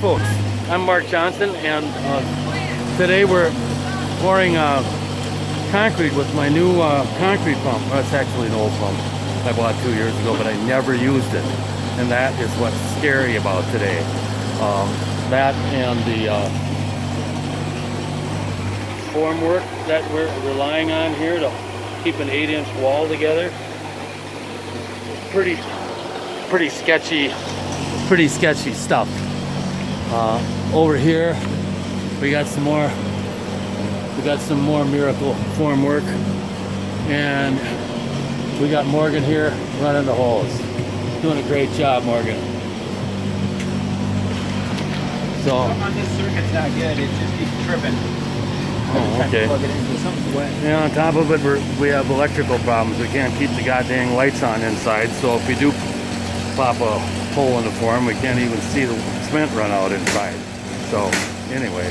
folks, I'm Mark Johnson, and today we're pouring concrete with my new concrete pump. Well, it's actually an old pump I bought 2 years ago, but I never used it, and that is what's scary about today. That and the formwork that we're relying on here to keep an 8-inch wall together. Pretty sketchy stuff. Over here we got some more miracle formwork, and we got Morgan here running the holes, doing a great job, Morgan. So on this circuit's not good, it just keeps tripping. oh, okay. Plug it into something wet. Yeah, on top of it, we have electrical problems. We can't keep the goddamn lights on inside, so if we do pop a hole in the form, we can't even see the cement run out inside. So anyway,